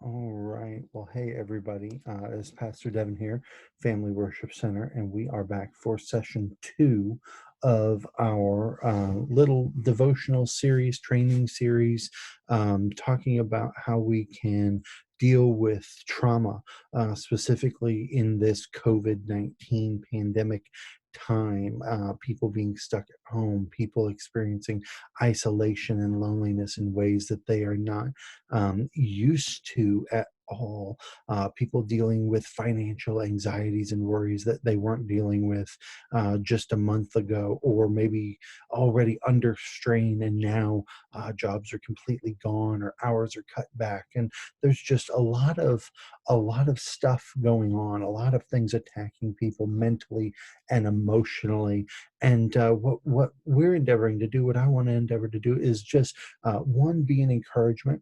All right. Well, hey, everybody. It's Pastor Devin here, Family Worship Center, and we are back for session two of our little devotional series, training series, talking about how we can deal with trauma, specifically in this COVID-19 pandemic time, people being stuck at home, people experiencing isolation and loneliness in ways that they are not used to at all. People dealing with financial anxieties and worries that they weren't dealing with just a month ago, or maybe already under strain, and now jobs are completely gone or hours are cut back, and there's just a lot of stuff going on, a lot of things attacking people mentally and emotionally. And what we're endeavoring to do, what I want to endeavor to do, is just one, be an encouragement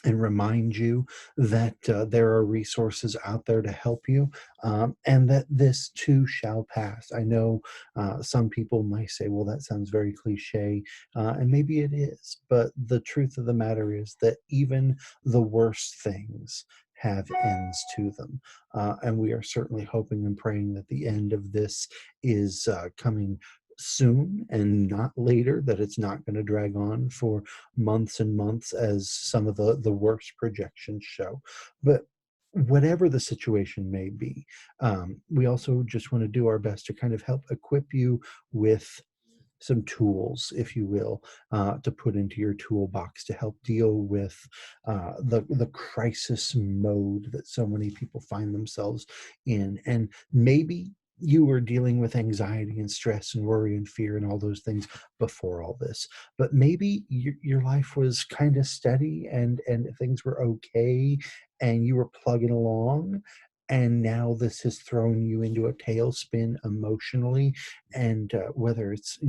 and remind you that there are resources out there to help you, and that this too shall pass. I know some people might say, well, that sounds very cliche, and maybe it is, but the truth of the matter is that even the worst things have ends to them. And we are certainly hoping and praying that the end of this is coming soon and not later, that it's not going to drag on for months and months as some of the worst projections show. But whatever the situation may be, we also just want to do our best to kind of help equip you with some tools, if you will, to put into your toolbox to help deal with the crisis mode that so many people find themselves in. And maybe you were dealing with anxiety and stress and worry and fear and all those things before all this, but maybe your life was kind of steady and things were okay, and you were plugging along. And now this has thrown you into a tailspin emotionally, and whether it's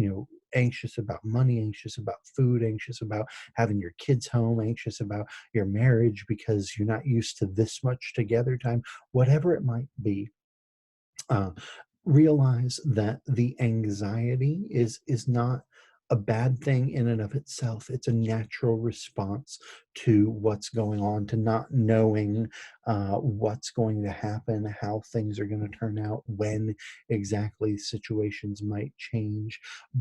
anxious about money, anxious about food, anxious about having your kids home, anxious about your marriage because you're not used to this much together time, whatever it might be, uh, realize that the anxiety is not a bad thing in and of itself. It's a natural response to what's going on, to not knowing what's going to happen, how things are going to turn out, when exactly situations might change.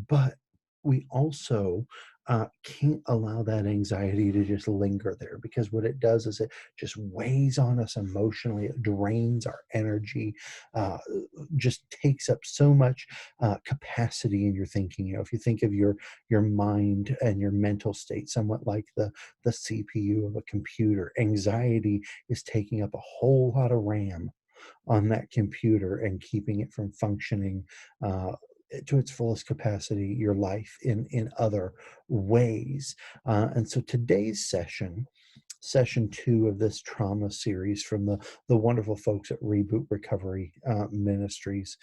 But we also can't allow that anxiety to just linger there, because what it does is it just weighs on us emotionally. It drains our energy, uh, just takes up so much capacity in your thinking. If you think of your mind and your mental state somewhat like the CPU of a computer, anxiety is taking up a whole lot of RAM on that computer and keeping it from functioning to its fullest capacity, your life in other ways. And so today's session two of this trauma series from the wonderful folks at Reboot Recovery Ministries,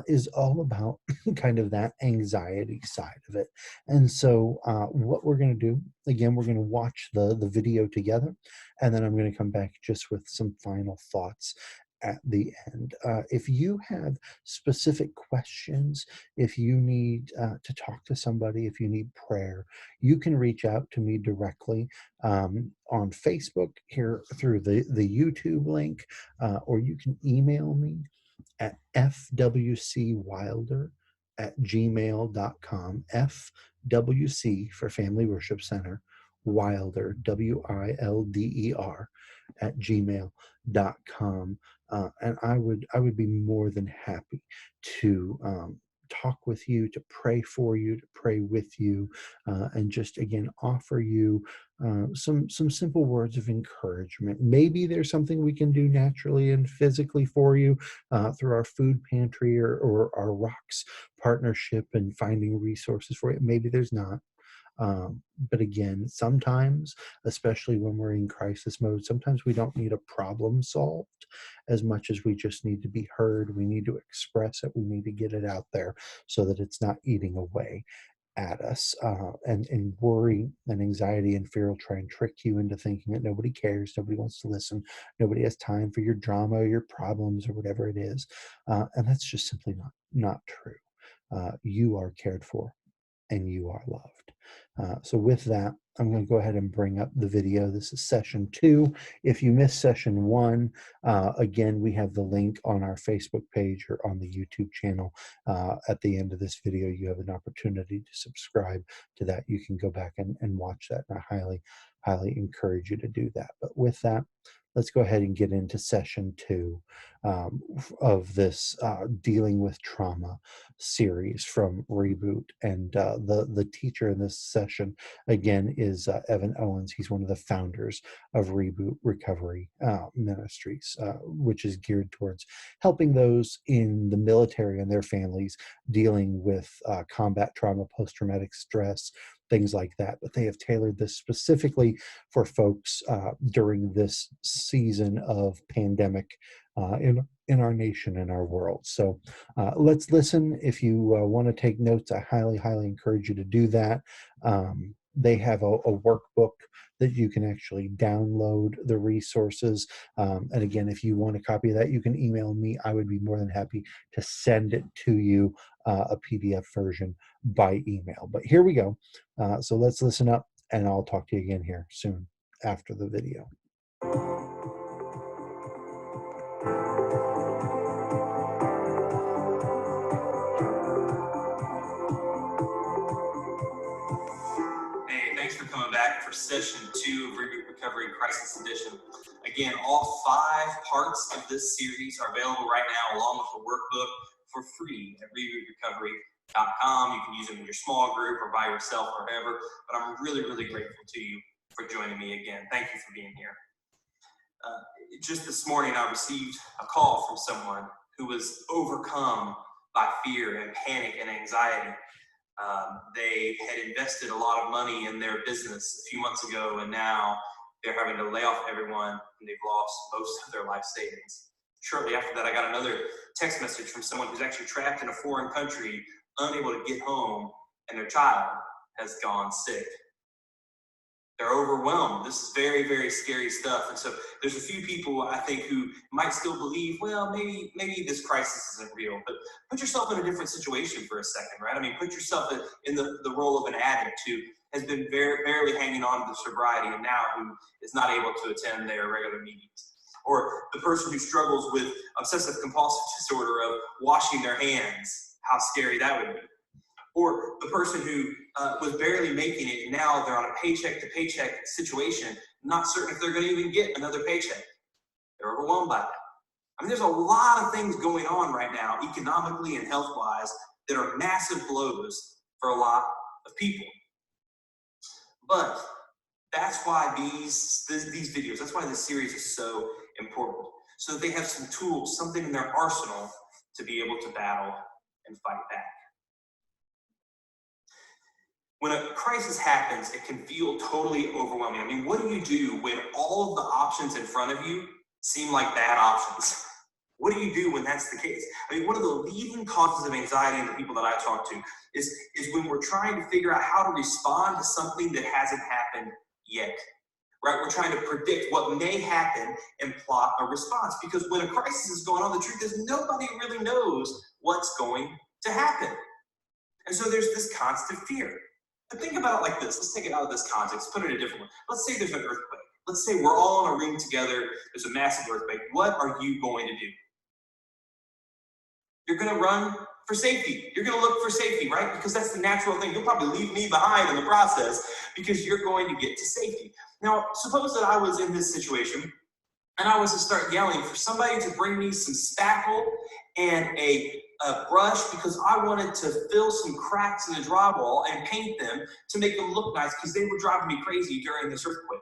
is all about kind of that anxiety side of it. And so what we're going to do, again, we're going to watch the video together, and then I'm going to come back just with some final thoughts at the end. If you have specific questions, if you need to talk to somebody, if you need prayer, you can reach out to me directly on Facebook here through the YouTube link, or you can email me at fwcwilder@gmail.com. FWC for Family Worship Center, Wilder, WILDER, @gmail.com. And I would be more than happy to talk with you, to pray for you, to pray with you, and just again offer you some simple words of encouragement. Maybe there's something we can do naturally and physically for you through our food pantry, or our Rocks partnership and finding resources for it. Maybe there's not. But again, sometimes, especially when we're in crisis mode, sometimes we don't need a problem solved as much as we just need to be heard. We need to express it. We need to get it out there so that it's not eating away at us. And worry and anxiety and fear will try and trick you into thinking that nobody cares, nobody wants to listen, nobody has time for your drama or your problems or whatever it is. And that's just simply not true. You are cared for. and you are loved. So with that, I'm going to go ahead and bring up the video. This is session 2. If you missed session 1, again, we have the link on our Facebook page or on the YouTube channel. At the end of this video, you have an opportunity to subscribe to that. You can go back and watch that, and I highly encourage you to do that. But with that, let's go ahead and get into session 2 of this Dealing with Trauma series from Reboot. And the teacher in this session, again, is Evan Owens. He's one of the founders of Reboot Recovery Ministries, which is geared towards helping those in the military and their families dealing with combat trauma, post-traumatic stress, things like that. But they have tailored this specifically for folks during this season of pandemic in our nation and our world. So let's listen. If you want to take notes, I highly encourage you to do that. They have a workbook that you can actually download the resources. And again, if you want a copy of that, you can email me. I would be more than happy to send it to you, a PDF version by email. But here we go. So let's listen up, and I'll talk to you again here soon after the video. Hey, thanks for coming back for session 2 of Reboot Recovery Crisis Edition. Again, all 5 parts of this series are available right now, along with the workbook, for free at rebootrecovery.com. You can use them in your small group or by yourself or wherever. But I'm really grateful to you for joining me again. Thank you for being here. Just this morning, I received a call from someone who was overcome by fear and panic and anxiety. They had invested a lot of money in their business a few months ago, and now they're having to lay off everyone, and they've lost most of their life savings. Shortly after that, I got another text message from someone who's actually trapped in a foreign country, unable to get home, and their child has gone sick. They're overwhelmed. This is very scary stuff. And so there's a few people, I think, who might still believe, well, maybe this crisis isn't real. But put yourself in a different situation for a second, right? I mean, put yourself in the role of an addict who has been barely hanging on to sobriety and now who is not able to attend their regular meetings. Or the person who struggles with obsessive compulsive disorder of washing their hands. How scary that would be. Or the person who was barely making it, and now they're on a paycheck-to-paycheck situation, not certain if they're going to even get another paycheck. They're overwhelmed by that. I mean, there's a lot of things going on right now, economically and health-wise, that are massive blows for a lot of people. But that's why these videos, that's why this series is so important. So that they have some tools, something in their arsenal to be able to battle and fight back. When a crisis happens, it can feel totally overwhelming. I mean, what do you do when all of the options in front of you seem like bad options? What do you do when that's the case? I mean, one of the leading causes of anxiety in the people that I talk to is when we're trying to figure out how to respond to something that hasn't happened yet, right? We're trying to predict what may happen and plot a response, because when a crisis is going on, the truth is nobody really knows what's going to happen. And so there's this constant fear. But think about it like this. Let's take it out of this context, put it a different way. Let's say there's an earthquake. Let's say we're all in a room together. There's a massive earthquake. What are you going to do? You're going to run for safety. You're going to look for safety, right? Because that's the natural thing. You'll probably leave me behind in the process because you're going to get to safety. Now, suppose that I was in this situation and I was to start yelling for somebody to bring me some spackle and a brush because I wanted to fill some cracks in the drywall and paint them to make them look nice because they were driving me crazy during this earthquake.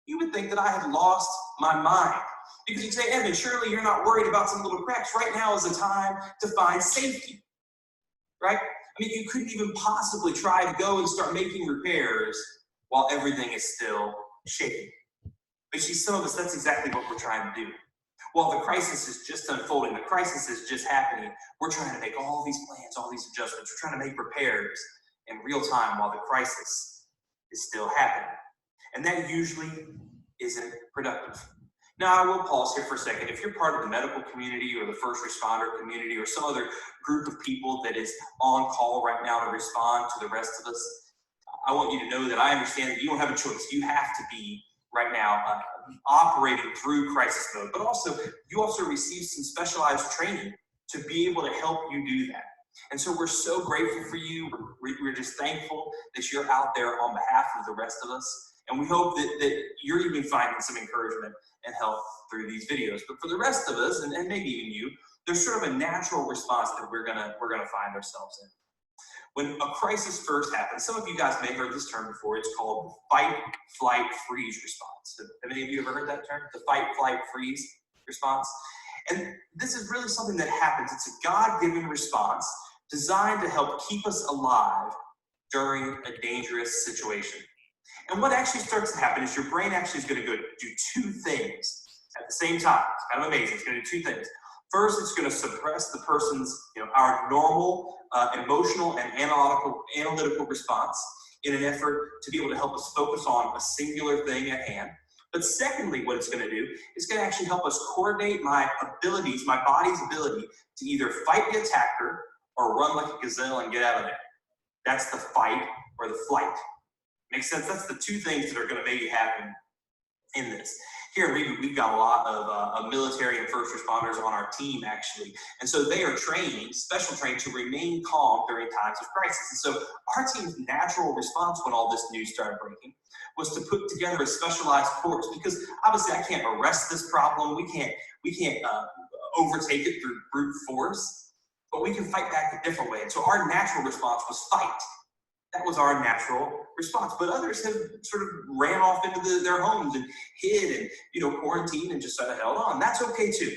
You would think that I had lost my mind. Because you'd say, Evan, surely you're not worried about some little cracks. Right now is the time to find safety, right? I mean, you couldn't even possibly try to go and start making repairs while everything is still shaking. But see, some of us, that's exactly what we're trying to do. While the crisis is just unfolding, the crisis is just happening, we're trying to make all these plans, all these adjustments. We're trying to make repairs in real time while the crisis is still happening. And that usually isn't productive. Now, I will pause here for a second. If you're part of the medical community or the first responder community or some other group of people that is on call right now to respond to the rest of us, I want you to know that I understand that you don't have a choice. You have to be right now operating through crisis mode, but also you also receive some specialized training to be able to help you do that. And so we're so grateful for you. We're just thankful that you're out there on behalf of the rest of us. And we hope that you're even finding some encouragement and help through these videos. But for the rest of us, and maybe even you, there's sort of a natural response that we're gonna find ourselves in. When a crisis first happens, some of you guys may have heard this term before. It's called fight, flight, freeze response. Have any of you ever heard that term? The fight, flight, freeze response? And this is really something that happens. It's a God-given response designed to help keep us alive during a dangerous situation. And what actually starts to happen is your brain actually is going to go do two things at the same time. It's kind of amazing. It's going to do two things. First, it's going to suppress the person's, our normal emotional and analytical response in an effort to be able to help us focus on a singular thing at hand. But secondly, what it's going to do is going to actually help us coordinate my abilities, my body's ability to either fight the attacker or run like a gazelle and get out of there. That's the fight or the flight. Makes sense? That's the two things that are going to maybe happen in this. Here at REBOOT, we've got a lot of military and first responders on our team, actually. And so they are trained, special trained, to remain calm during times of crisis. And so our team's natural response when all this news started breaking was to put together a specialized force, because obviously I can't arrest this problem. We can't overtake it through brute force, but we can fight back a different way. And so our natural response was fight. That was our natural response. But others have sort of ran off into their homes and hid and, quarantined and just sort of held on. That's okay too.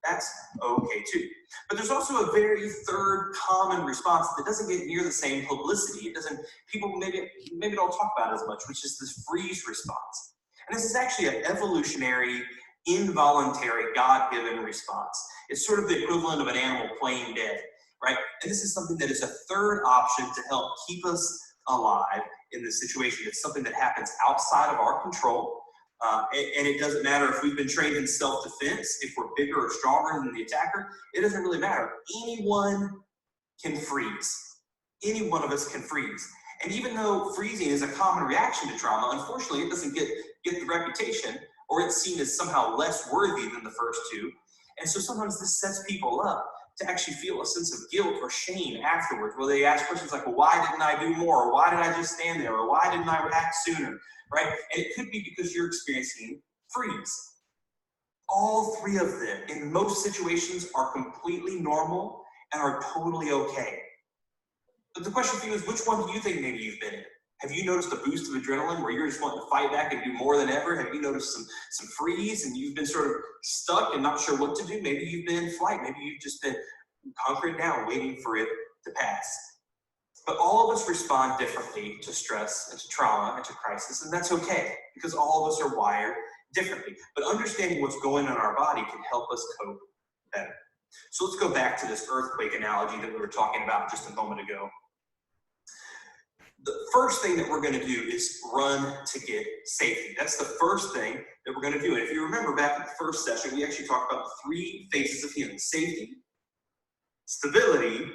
That's okay too. But there's also a very third common response that doesn't get near the same publicity. It doesn't, people maybe don't talk about it as much, which is this freeze response. And this is actually an evolutionary, involuntary, God-given response. It's sort of the equivalent of an animal playing dead. Right? And this is something that is a third option to help keep us alive in this situation. It's something that happens outside of our control. And it doesn't matter if we've been trained in self-defense, if we're bigger or stronger than the attacker. It doesn't really matter. Anyone can freeze. Any one of us can freeze. And even though freezing is a common reaction to trauma, unfortunately, it doesn't get the reputation, or it's seen as somehow less worthy than the first two. And so sometimes this sets people up to actually feel a sense of guilt or shame afterwards, where they ask questions like, well, why didn't I do more? Or why did I just stand there? Or why didn't I react sooner? Right? And it could be because you're experiencing freeze. All three of them, in most situations, are completely normal and are totally okay. But the question for you is, which one do you think maybe you've been in? Have you noticed a boost of adrenaline where you're just wanting to fight back and do more than ever? Have you noticed some freeze and you've been sort of stuck and not sure what to do? Maybe you've been in flight. Maybe you've just been hunkering down waiting for it to pass. But all of us respond differently to stress and to trauma and to crisis, and that's okay, because all of us are wired differently. But understanding what's going on in our body can help us cope better. So let's go back to this earthquake analogy that we were talking about just a moment ago. The first thing that we're going to do is run to get safety. That's the first thing that we're going to do. And if you remember back in the first session, we actually talked about the three phases of healing: safety, stability,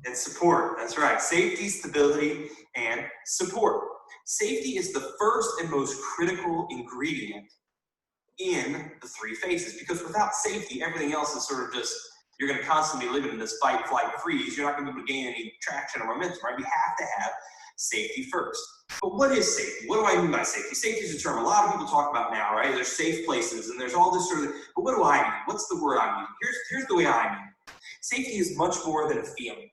and support. That's right. Safety, stability, and support. Safety is the first and most critical ingredient in the three phases, because without safety, everything else is sort of just, you're going to constantly live in this fight, flight, freeze. You're not going to be able to gain any traction or momentum, right? We have to have safety first. But what is safety? What do I mean by safety? Safety is a term a lot of people talk about now, right? There's safe places and there's all this sort of, but what do I mean? What's the word I'm using? Here's the way I mean it. Safety is much more than a feeling.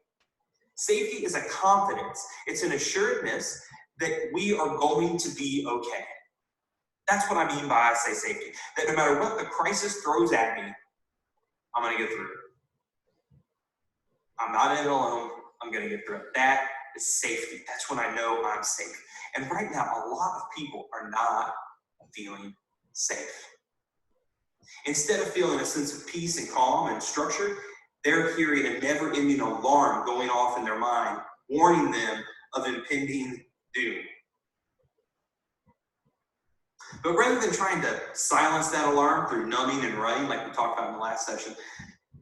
Safety is a confidence. It's an assuredness that we are going to be okay. That's what I mean by I say safety. That no matter what the crisis throws at me, I'm going to get through it. I'm not in it alone. I'm going to get through it. That is safety. That's when I know I'm safe. And right now, a lot of people are not feeling safe. Instead of feeling a sense of peace and calm and structure, they're hearing a never-ending alarm going off in their mind, warning them of impending doom. But rather than trying to silence that alarm through numbing and running like we talked about in the last session,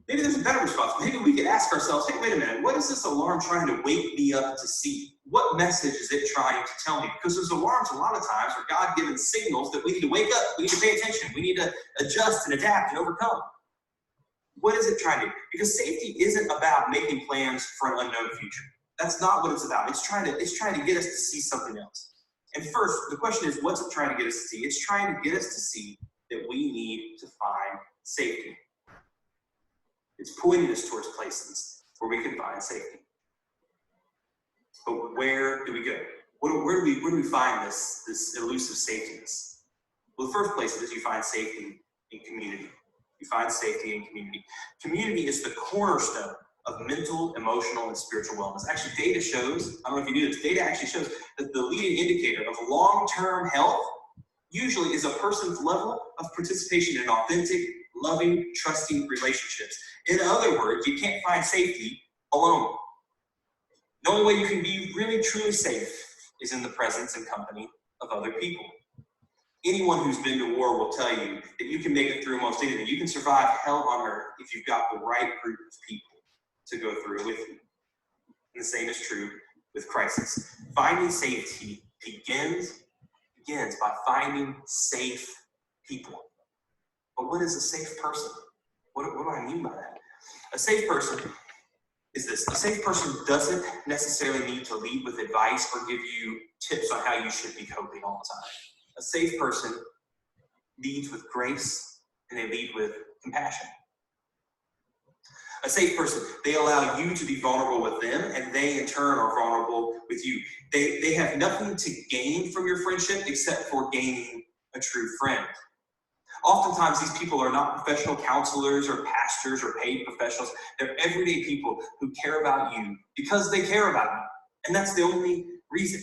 maybe there's a better response. Maybe we could ask ourselves, hey, wait a minute, what is this alarm trying to wake me up to see? What message is it trying to tell me? Because those alarms a lot of times are God-given signals that we need to wake up, we need to pay attention, we need to adjust and adapt and overcome. What is it trying to do? Because safety isn't about making plans for an unknown future. That's not what it's about. It's trying to get us to see something else. And first, the question is, what's it trying to get us to see? It's trying to get us to see that we need to find safety. It's pointing us towards places where we can find safety. But where do we go? Where do we find this elusive safetyness? Well, the first place is you find safety in community. You find safety in community. Community is the cornerstone of mental, emotional, and spiritual wellness. Actually, data shows, I don't know if you knew this, data actually shows that the leading indicator of long-term health usually is a person's level of participation in authentic, loving, trusting relationships. In other words, you can't find safety alone. The only way you can be really, truly safe is in the presence and company of other people. Anyone who's been to war will tell you that you can make it through most anything. You can survive hell on earth if you've got the right group of people to go through it with you. And the same is true with crisis. Finding safety begins by finding safe people. But what is a safe person? What do I mean by that? A safe person is this. A safe person doesn't necessarily need to lead with advice or give you tips on how you should be coping all the time. A safe person leads with grace and they lead with compassion. A safe person, they allow you to be vulnerable with them and they in turn are vulnerable with you. They have nothing to gain from your friendship except for gaining a true friend. Oftentimes these people are not professional counselors or pastors or paid professionals. They're everyday people who care about you because they care about you. And that's the only reason.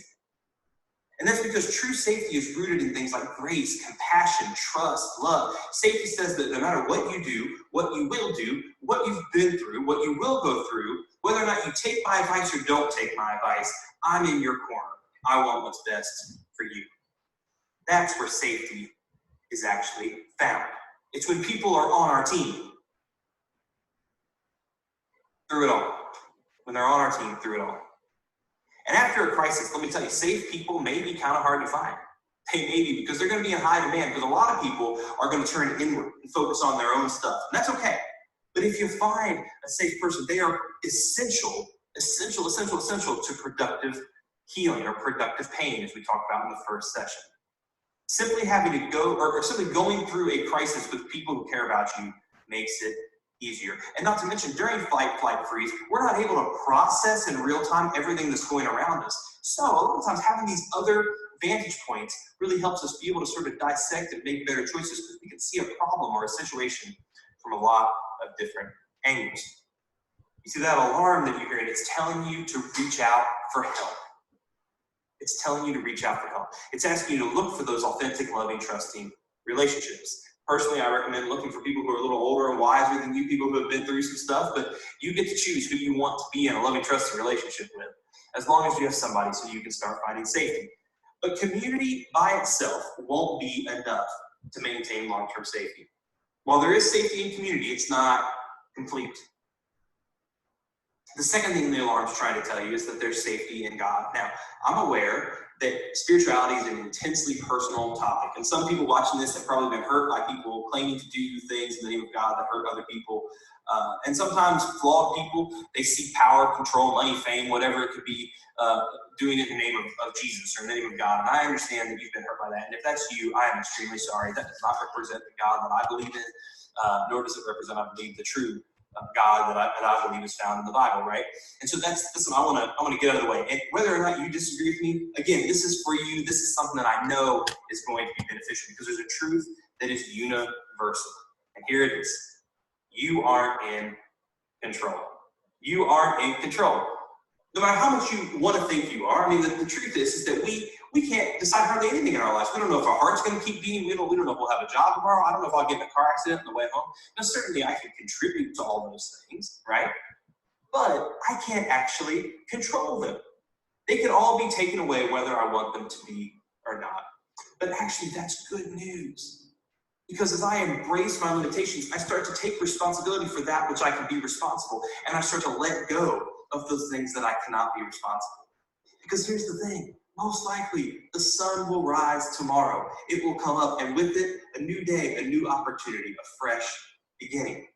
And that's because true safety is rooted in things like grace, compassion, trust, love. Safety says that no matter what you do, what you will do, what you've been through, what you will go through, whether or not you take my advice or don't take my advice, I'm in your corner. I want what's best for you. That's where safety is actually found. It's when people are on our team through it all. When they're on our team through it all. And after a crisis, let me tell you, safe people may be kind of hard to find. They may be, because they're going to be in high demand, because a lot of people are going to turn inward and focus on their own stuff. And that's okay. But if you find a safe person, they are essential to productive healing or productive pain, as we talked about in the first session. Simply having to go, or simply going through a crisis with people who care about you makes it easier. And not to mention, during flight freeze, we're not able to process in real time everything that's going around us. So a lot of times having these other vantage points really helps us be able to sort of dissect and make better choices because we can see a problem or a situation from a lot of different angles. You see that alarm that you're hearing, it's telling you to reach out for help. It's telling you to reach out for help. It's asking you to look for those authentic, loving, trusting relationships. Personally, I recommend looking for people who are a little older and wiser than you, people who have been through some stuff, but you get to choose who you want to be in a loving, trusting relationship with, as long as you have somebody so you can start finding safety. But community by itself won't be enough to maintain long-term safety. While there is safety in community, it's not complete. The second thing the alarm is trying to tell you is that there's safety in God. Now, I'm aware that spirituality is an intensely personal topic. And some people watching this have probably been hurt by people claiming to do things in the name of God that hurt other people. And sometimes flawed people, they seek power, control, money, fame, whatever it could be, doing it in the name of Jesus or in the name of God. And I understand that you've been hurt by that. And if that's you, I am extremely sorry. That does not represent the God that I believe in, nor does it represent, I believe, the true God that I believe is found in the Bible, right? And so that's what I want to get out of the way. And whether or not you disagree with me, again, this is for you. This is something that I know is going to be beneficial because there's a truth that is universal. And here it is. You aren't in control. You aren't in control. No matter how much you want to think you are, I mean, the truth is that we can't decide hardly anything in our lives. We don't know if our heart's going to keep beating. We don't know if we'll have a job tomorrow. I don't know if I'll get in a car accident on the way home. Now, certainly I can contribute to all those things, right? But I can't actually control them. They can all be taken away whether I want them to be or not. But actually, that's good news. Because as I embrace my limitations, I start to take responsibility for that which I can be responsible. And I start to let go of those things that I cannot be responsible. Because here's the thing, most likely the sun will rise tomorrow. It will come up, and with it, a new day, a new opportunity, a fresh beginning.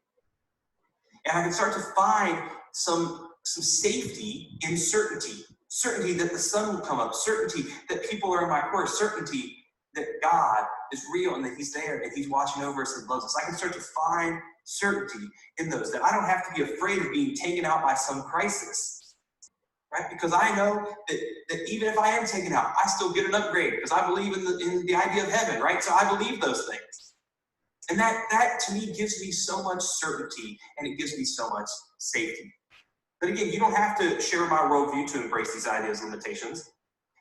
And I can start to find some safety in certainty. Certainty that the sun will come up, certainty that people are in my course, certainty that God is real and that He's there and He's watching over us and loves us. I can start to find certainty in those, that I don't have to be afraid of being taken out by some crisis, right? Because I know that even if I am taken out, I still get an upgrade because I believe in the idea of heaven, right? So I believe those things. And that to me gives me so much certainty, and it gives me so much safety. But again, you don't have to share my worldview to embrace these ideas and limitations.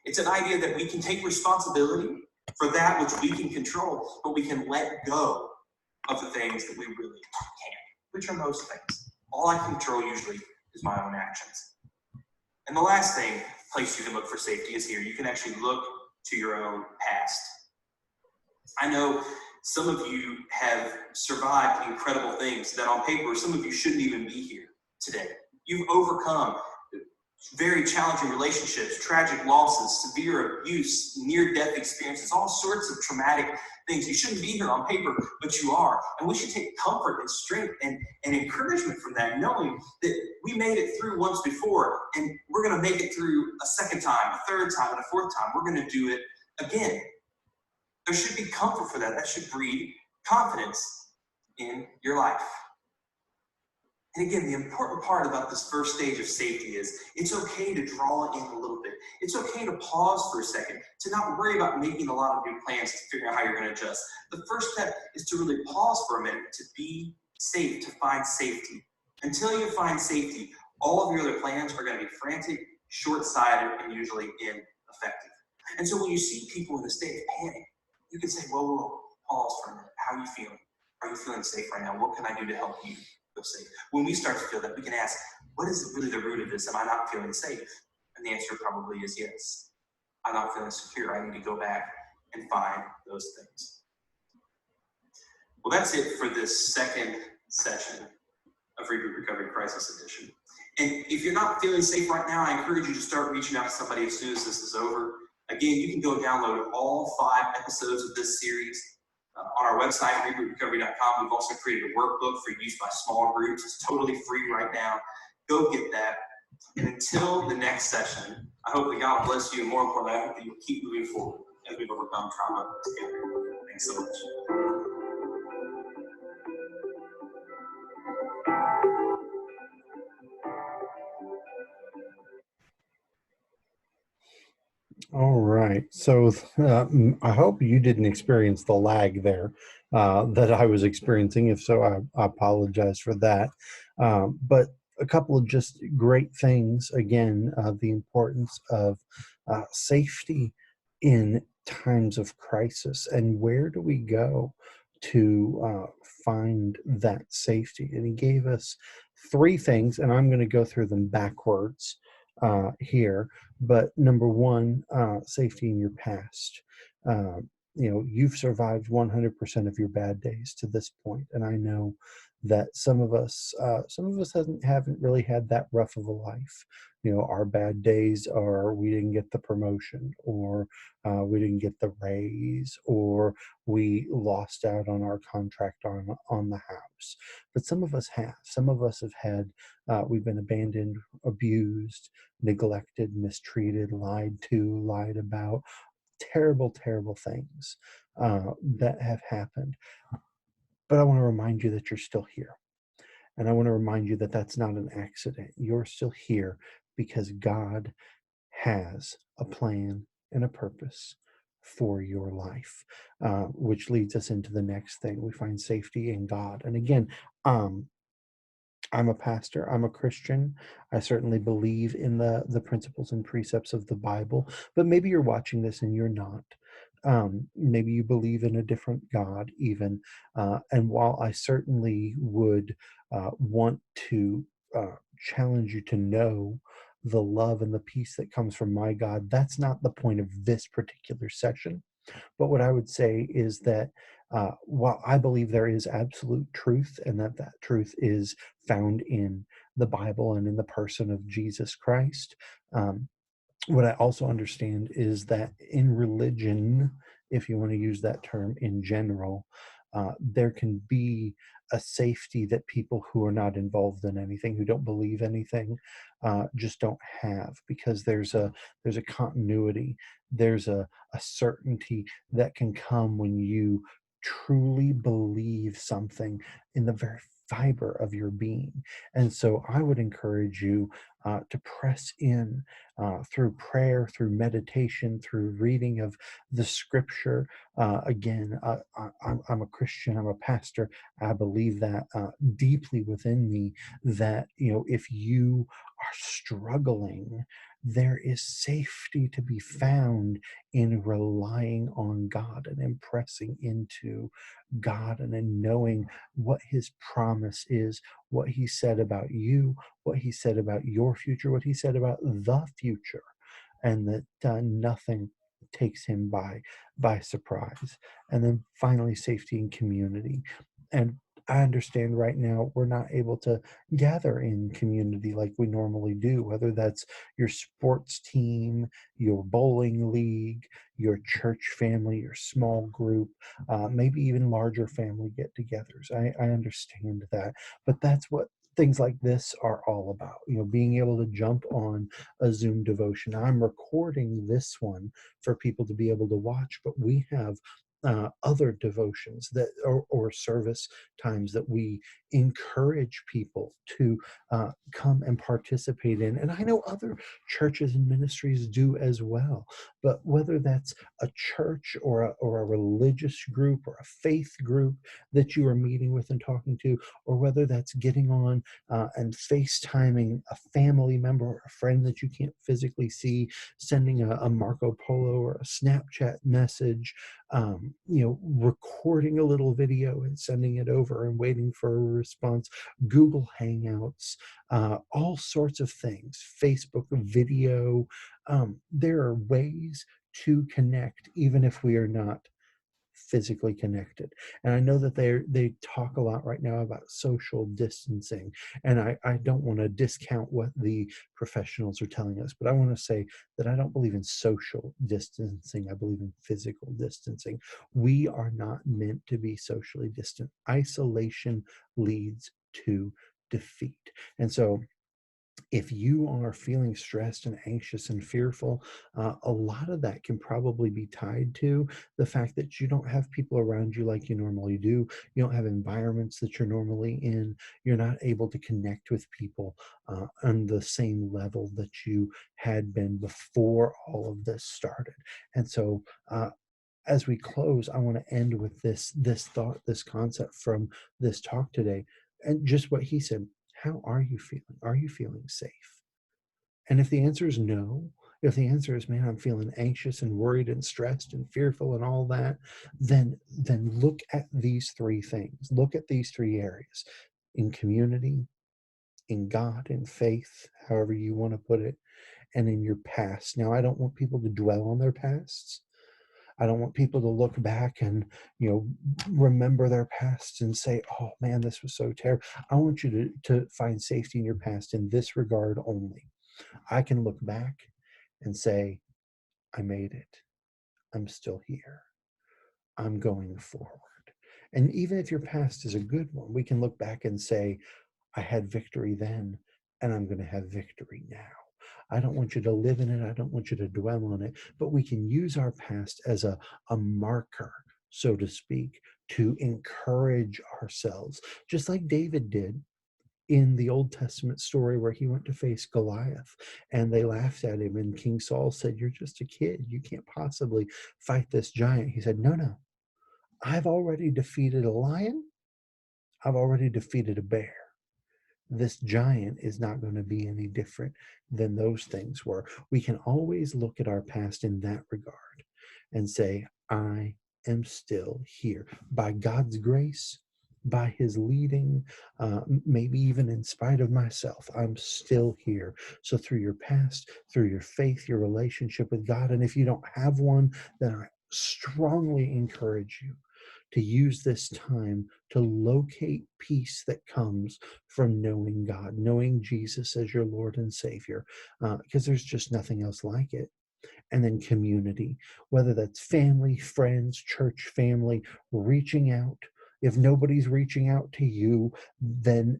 It's an idea that we can take responsibility for that which we can control, but we can let go of the things that we really can't, which are most things. All I can control usually is my own actions. And the last place you can look for safety is here. You can actually look to your own past. I know some of you have survived incredible things that on paper, some of you shouldn't even be here today. You've overcome very challenging relationships, tragic losses, severe abuse, near-death experiences, all sorts of traumatic things. You shouldn't be here on paper, but you are. And we should take comfort and strength and encouragement from that, knowing that we made it through once before, and we're going to make it through a second time, a third time, and a fourth time. We're going to do it again. There should be comfort for that. That should breed confidence in your life. And again, the important part about this first stage of safety is it's okay to draw in a little bit. It's okay to pause for a second, to not worry about making a lot of new plans to figure out how you're going to adjust. The first step is to really pause for a minute, to be safe, to find safety. Until you find safety, all of your other plans are going to be frantic, short-sighted, and usually ineffective. And so when you see people in a state of panic, you can say, whoa, pause for a minute. How are you feeling? Are you feeling safe right now? What can I do to help you feel safe? When we start to feel that, we can ask, what is really the root of this? Am I not feeling safe? And the answer probably is yes. I'm not feeling secure. I need to go back and find those things. Well, that's it for this second session of Reboot Recovery Crisis Edition. And if you're not feeling safe right now, I encourage you to start reaching out to somebody as soon as this is over. Again, you can go download all 5 episodes of this series on our website, rebootrecovery.com. We've also created a workbook for use by small groups. It's totally free right now. Go get that. And until the next session, I hope that God bless you, and more importantly, I hope that you'll keep moving forward as we've overcome trauma together. Thanks so much. All right. So I hope you didn't experience the lag there that I was experiencing. If so, I apologize for that. But a couple of just great things. Again, the importance of safety in times of crisis, and where do we go to find that safety? And he gave us 3 things, and I'm going to go through them backwards here. But number 1, safety in your past. You've survived 100% of your bad days to this point, and I know that some of us haven't really had that rough of a life. Our bad days are we didn't get the promotion, or we didn't get the raise, or we lost out on our contract on the house. But some of us have. Some of us have had. We've been abandoned, abused, neglected, mistreated, lied to, lied about, terrible, terrible things that have happened. But I want to remind you that you're still here. And I want to remind you that that's not an accident. You're still here because God has a plan and a purpose for your life, which leads us into the next thing. We find safety in God. And again, I'm a pastor. I'm a Christian. I certainly believe in the principles and precepts of the Bible, but maybe you're watching this and you're not. Maybe you believe in a different God even. And while I certainly would want to challenge you to know the love and the peace that comes from my God, that's not the point of this particular session. But what I would say is that while I believe there is absolute truth and that that truth is found in the Bible and in the person of Jesus Christ, um, what I also understand is that in religion, if you want to use that term in general, there can be a safety that people who are not involved in anything, who don't believe anything, just don't have because there's a continuity, there's a certainty that can come when you truly believe something in the very fiber of your being. And so I would encourage you to press in through prayer, through meditation, through reading of the scripture. Again, I'm a Christian, I'm a pastor. I believe that deeply within me that, if you are struggling, there is safety to be found in relying on God and impressing into God and in knowing what his promise is, what he said about you, what he said about your future, what he said about the future, and that nothing takes him by surprise. And then finally, safety and community. And I understand right now we're not able to gather in community like we normally do, whether that's your sports team, your bowling league, your church family, your small group, maybe even larger family get togethers. I understand that. But that's what things like this are all about, being able to jump on a Zoom devotion. I'm recording this one for people to be able to watch, but we have other devotions that or service times that we encourage people to come and participate in. And I know other churches and ministries do as well. But whether that's a church or a religious group or a faith group that you are meeting with and talking to, or whether that's getting on and FaceTiming a family member or a friend that you can't physically see, sending a Marco Polo or a Snapchat message, recording a little video and sending it over and waiting for a response, Google Hangouts, all sorts of things, Facebook video. There are ways to connect, even if we are not physically connected. And I know that they talk a lot right now about social distancing, and I don't want to discount what the professionals are telling us, but I want to say that I don't believe in social distancing. I believe in physical distancing. We are not meant to be socially distant. Isolation leads to defeat. And so if you are feeling stressed and anxious and fearful, a lot of that can probably be tied to the fact that you don't have people around you like you normally do. You don't have environments that you're normally in. You're not able to connect with people on the same level that you had been before all of this started. And so, as we close, I want to end with this thought, this concept from this talk today, and just what he said. How are you feeling? Are you feeling safe? And if the answer is no, if the answer is, man, I'm feeling anxious and worried and stressed and fearful and all that, then look at these three things. Look at these three areas: in community, in God, in faith, however you want to put it, and in your past. Now, I don't want people to dwell on their pasts. I don't want people to look back and, remember their past and say, oh man, this was so terrible. I want you to find safety in your past in this regard only. I can look back and say, I made it. I'm still here. I'm going forward. And even if your past is a good one, we can look back and say, I had victory then, and I'm going to have victory now. I don't want you to live in it. I don't want you to dwell on it. But we can use our past as a marker, so to speak, to encourage ourselves, just like David did in the Old Testament story where he went to face Goliath and they laughed at him. And King Saul said, you're just a kid. You can't possibly fight this giant. He said, no, no. I've already defeated a lion. I've already defeated a bear. This giant is not going to be any different than those things were. We can always look at our past in that regard and say, I am still here. By God's grace, by his leading, maybe even in spite of myself, I'm still here. So through your past, through your faith, your relationship with God, and if you don't have one, then strongly encourage you to use this time to locate peace that comes from knowing God, knowing Jesus as your Lord and Savior, because there's just nothing else like it. And then community, whether that's family, friends, church family, reaching out. If nobody's reaching out to you, then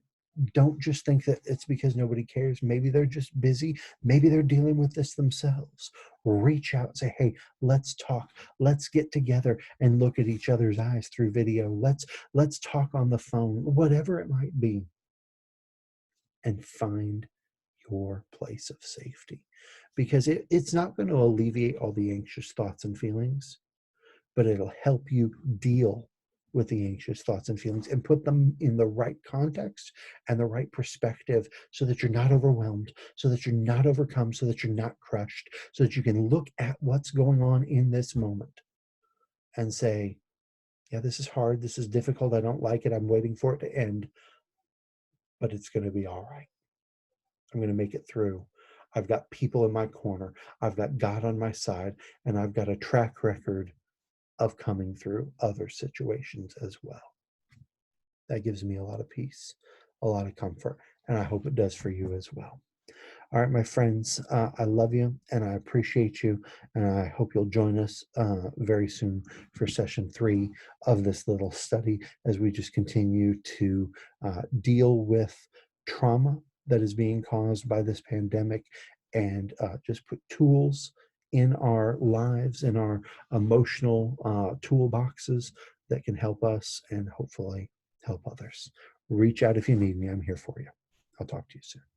don't just think that it's because nobody cares. Maybe they're just busy. Maybe they're dealing with this themselves. Reach out and say, hey, let's talk. Let's get together and look at each other's eyes through video. Let's talk on the phone, whatever it might be, and find your place of safety. Because it's not going to alleviate all the anxious thoughts and feelings, but it'll help you deal with the anxious thoughts and feelings and put them in the right context and the right perspective so that you're not overwhelmed, so that you're not overcome, so that you're not crushed, so that you can look at what's going on in this moment and say, yeah, this is hard, this is difficult, I don't like it, I'm waiting for it to end, but it's going to be all right. I'm going to make it through. I've got people in my corner. I've got God on my side, and I've got a track record of coming through other situations as well. That gives me a lot of peace, a lot of comfort, and I hope it does for you as well. All right, my friends, I love you and I appreciate you, and I hope you'll join us very soon for session 3 of this little study as we just continue to deal with trauma that is being caused by this pandemic and just put tools in our lives, in our emotional toolboxes that can help us and hopefully help others. Reach out if you need me. I'm here for you. I'll talk to you soon.